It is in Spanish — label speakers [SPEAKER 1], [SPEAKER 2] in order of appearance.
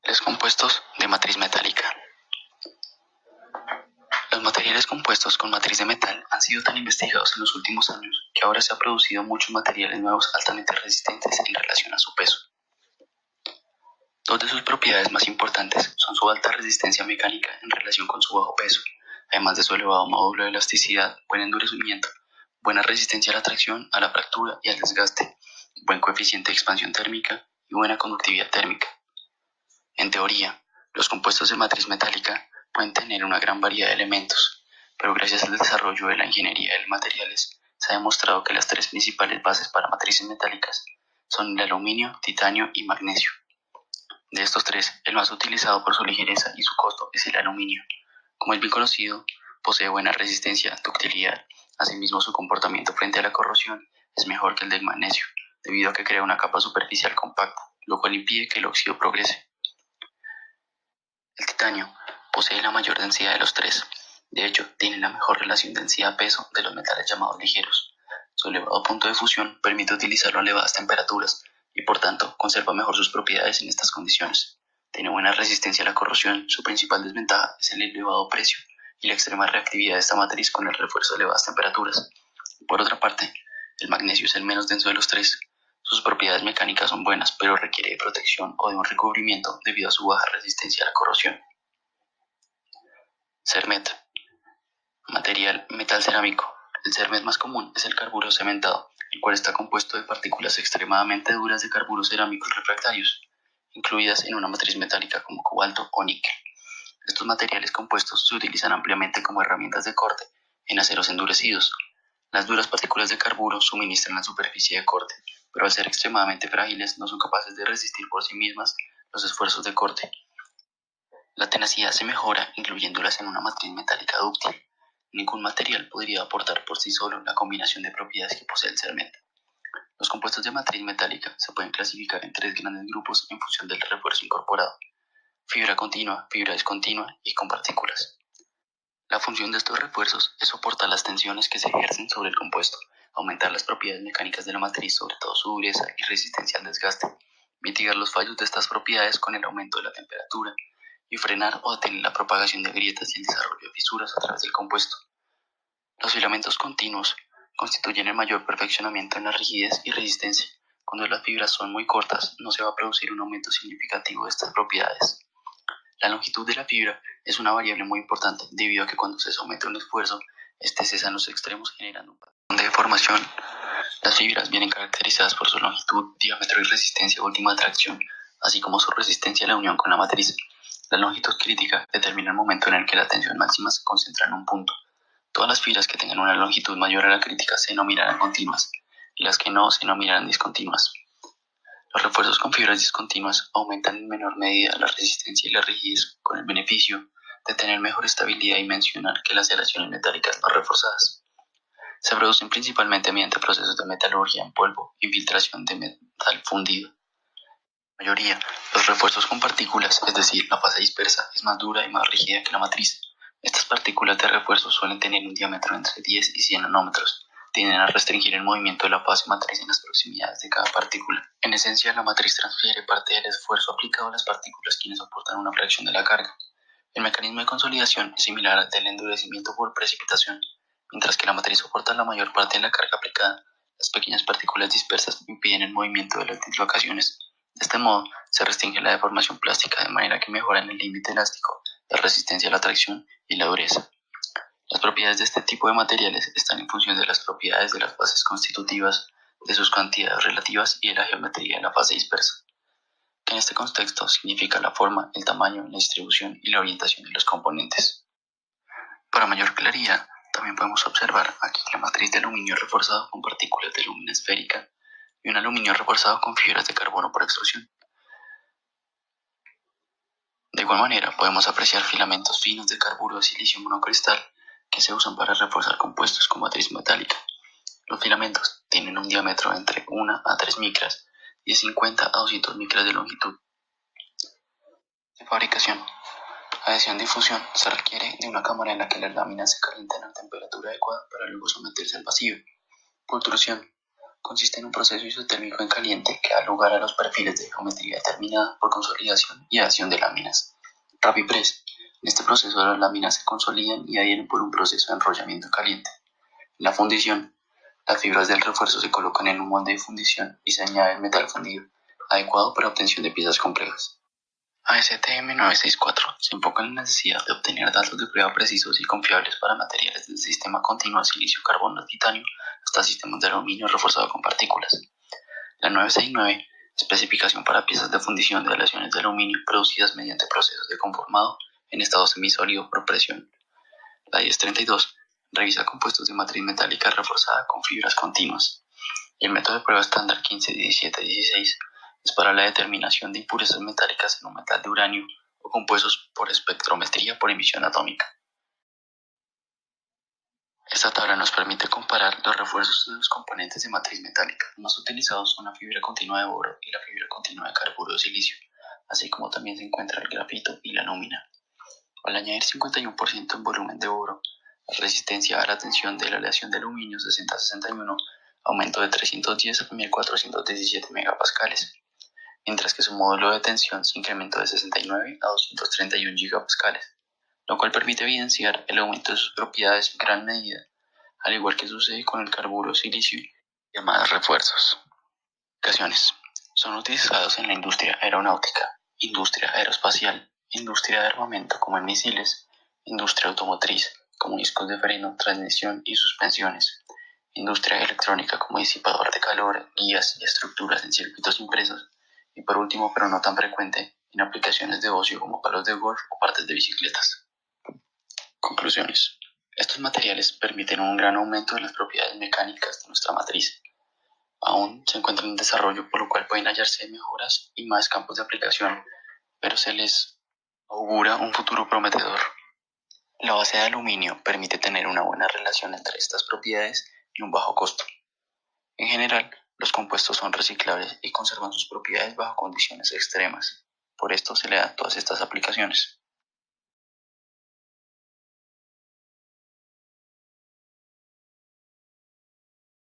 [SPEAKER 1] Los compuestos de matriz metálica. Los materiales compuestos con matriz de metal han sido tan investigados en los últimos años que ahora se han producido muchos materiales nuevos altamente resistentes en relación a su peso. Dos de sus propiedades más importantes son su alta resistencia mecánica en relación con su bajo peso, además de su elevado módulo de elasticidad, buen endurecimiento, buena resistencia a la tracción, a la fractura y al desgaste, buen coeficiente de expansión térmica y buena conductividad térmica. En teoría, los compuestos de matriz metálica pueden tener una gran variedad de elementos, pero gracias al desarrollo de la ingeniería de materiales, se ha demostrado que las tres principales bases para matrices metálicas son el aluminio, titanio y magnesio. De estos tres, el más utilizado por su ligereza y su costo es el aluminio. Como es bien conocido, posee buena resistencia, ductilidad, asimismo su comportamiento frente a la corrosión es mejor que el del magnesio, debido a que crea una capa superficial compacta, lo cual impide que el óxido progrese. El titanio posee la mayor densidad de los tres. De hecho, tiene la mejor relación densidad-peso de los metales llamados ligeros. Su elevado punto de fusión permite utilizarlo a elevadas temperaturas y por tanto conserva mejor sus propiedades en estas condiciones. Tiene buena resistencia a la corrosión, su principal desventaja es el elevado precio y la extrema reactividad de esta matriz con el refuerzo de elevadas temperaturas. Por otra parte, el magnesio es el menos denso de los tres. Sus propiedades mecánicas son buenas, pero requiere de protección o de un recubrimiento debido a su baja resistencia a la corrosión. Cermet. Material metal cerámico. El cermet más común es el carburo cementado, el cual está compuesto de partículas extremadamente duras de carburos cerámicos refractarios, incluidas en una matriz metálica como cobalto o níquel. Estos materiales compuestos se utilizan ampliamente como herramientas de corte en aceros endurecidos. Las duras partículas de carburo suministran la superficie de corte, pero al ser extremadamente frágiles no son capaces de resistir por sí mismas los esfuerzos de corte. La tenacidad se mejora incluyéndolas en una matriz metálica dúctil. Ningún material podría aportar por sí solo la combinación de propiedades que posee el cermet. Los compuestos de matriz metálica se pueden clasificar en tres grandes grupos en función del refuerzo incorporado: fibra continua, fibra discontinua y con partículas. La función de estos refuerzos es soportar las tensiones que se ejercen sobre el compuesto, aumentar las propiedades mecánicas de la matriz, sobre todo su dureza y resistencia al desgaste, mitigar los fallos de estas propiedades con el aumento de la temperatura y frenar o detener la propagación de grietas y el desarrollo de fisuras a través del compuesto. Los filamentos continuos constituyen el mayor perfeccionamiento en la rigidez y resistencia. Cuando las fibras son muy cortas, no se va a producir un aumento significativo de estas propiedades. La longitud de la fibra es una variable muy importante debido a que cuando se somete a un esfuerzo, este cesa en los extremos generando un patrón de deformación. Las fibras vienen caracterizadas por su longitud, diámetro y resistencia a última tracción, así como su resistencia a la unión con la matriz. La longitud crítica determina el momento en el que la tensión máxima se concentra en un punto. Todas las fibras que tengan una longitud mayor a la crítica se denominarán continuas, y las que no se denominarán discontinuas. Los refuerzos con fibras discontinuas aumentan en menor medida la resistencia y la rigidez, con el beneficio de tener mejor estabilidad dimensional que las aleaciones metálicas no reforzadas. Se producen principalmente mediante procesos de metalurgia en polvo y filtración de metal fundido. En la mayoría, los refuerzos con partículas, es decir, la fase dispersa, es más dura y más rígida que la matriz. Estas partículas de refuerzo suelen tener un diámetro entre 10 y 100 nanómetros. Tienden a restringir el movimiento de la fase matriz en las proximidades de cada partícula. En esencia, la matriz transfiere parte del esfuerzo aplicado a las partículas, quienes soportan una fracción de la carga. El mecanismo de consolidación es similar al del endurecimiento por precipitación. Mientras que la matriz soporta la mayor parte de la carga aplicada, las pequeñas partículas dispersas impiden el movimiento de las dislocaciones. De este modo, se restringe la deformación plástica de manera que mejoran el límite elástico, la resistencia a la tracción y la dureza. Las propiedades de este tipo de materiales están en función de las propiedades de las fases constitutivas, de sus cantidades relativas y de la geometría de la fase dispersa, que en este contexto significa la forma, el tamaño, la distribución y la orientación de los componentes. Para mayor claridad, también podemos observar aquí la matriz de aluminio reforzado con partículas de alúmina esférica y un aluminio reforzado con fibras de carbono por extrusión. De igual manera, podemos apreciar filamentos finos de carburo de silicio monocristal que se usan para reforzar compuestos con matriz metálica. Los filamentos tienen un diámetro entre 1 a 3 micras y de 50 a 200 micras de longitud. De fabricación. Adhesión difusión. Se requiere de una cámara en la que las láminas se calienten a temperatura adecuada para luego someterse al vacío. Pultrusión. Consiste en un proceso isotérmico en caliente que da lugar a los perfiles de geometría determinada por consolidación y adhesión de láminas. Rapipress. En este proceso las láminas se consolidan y adhieren por un proceso de enrollamiento caliente. En la fundición, las fibras del refuerzo se colocan en un molde de fundición y se añade el metal fundido, adecuado para obtención de piezas complejas. ASTM 964 se enfoca en la necesidad de obtener datos de prueba precisos y confiables para materiales del sistema continuo de silicio, carbono, titanio, hasta sistemas de aluminio reforzado con partículas. La 969, especificación para piezas de fundición de aleaciones de aluminio producidas mediante procesos de conformado en estado semisólido por presión. La 1032, revisa compuestos de matriz metálica reforzada con fibras continuas. Y el método de prueba estándar 151716 es para la determinación de impurezas metálicas en un metal de uranio o compuestos por espectrometría por emisión atómica. Esta tabla nos permite comparar los refuerzos de los componentes de matriz metálica. Los más utilizados son la fibra continua de boro y la fibra continua de carburo de silicio, así como también se encuentra el grafito y la nómina. Al añadir 51% en volumen de boro, la resistencia a la tensión de la aleación de aluminio 6061 aumentó de 310 a 1417 megapascales, mientras que su módulo de tensión se incrementó de 69 a 231 gigapascales, lo cual permite evidenciar el aumento de sus propiedades en gran medida, al igual que sucede con el carburo silicio y demás refuerzos. Aplicaciones. Son utilizados en la industria aeronáutica, industria aeroespacial, industria de armamento como en misiles, industria automotriz como discos de freno, transmisión y suspensiones, industria electrónica como disipador de calor, guías y estructuras en circuitos impresos, y por último, pero no tan frecuente, en aplicaciones de ocio como palos de golf o partes de bicicletas. Conclusiones. Estos materiales permiten un gran aumento de las propiedades mecánicas de nuestra matriz. Aún se encuentran en desarrollo, por lo cual pueden hallarse mejoras y más campos de aplicación, pero se les augura un futuro prometedor. La base de aluminio permite tener una buena relación entre estas propiedades y un bajo costo. En general, los compuestos son reciclables y conservan sus propiedades bajo condiciones extremas. Por esto se le dan todas estas aplicaciones.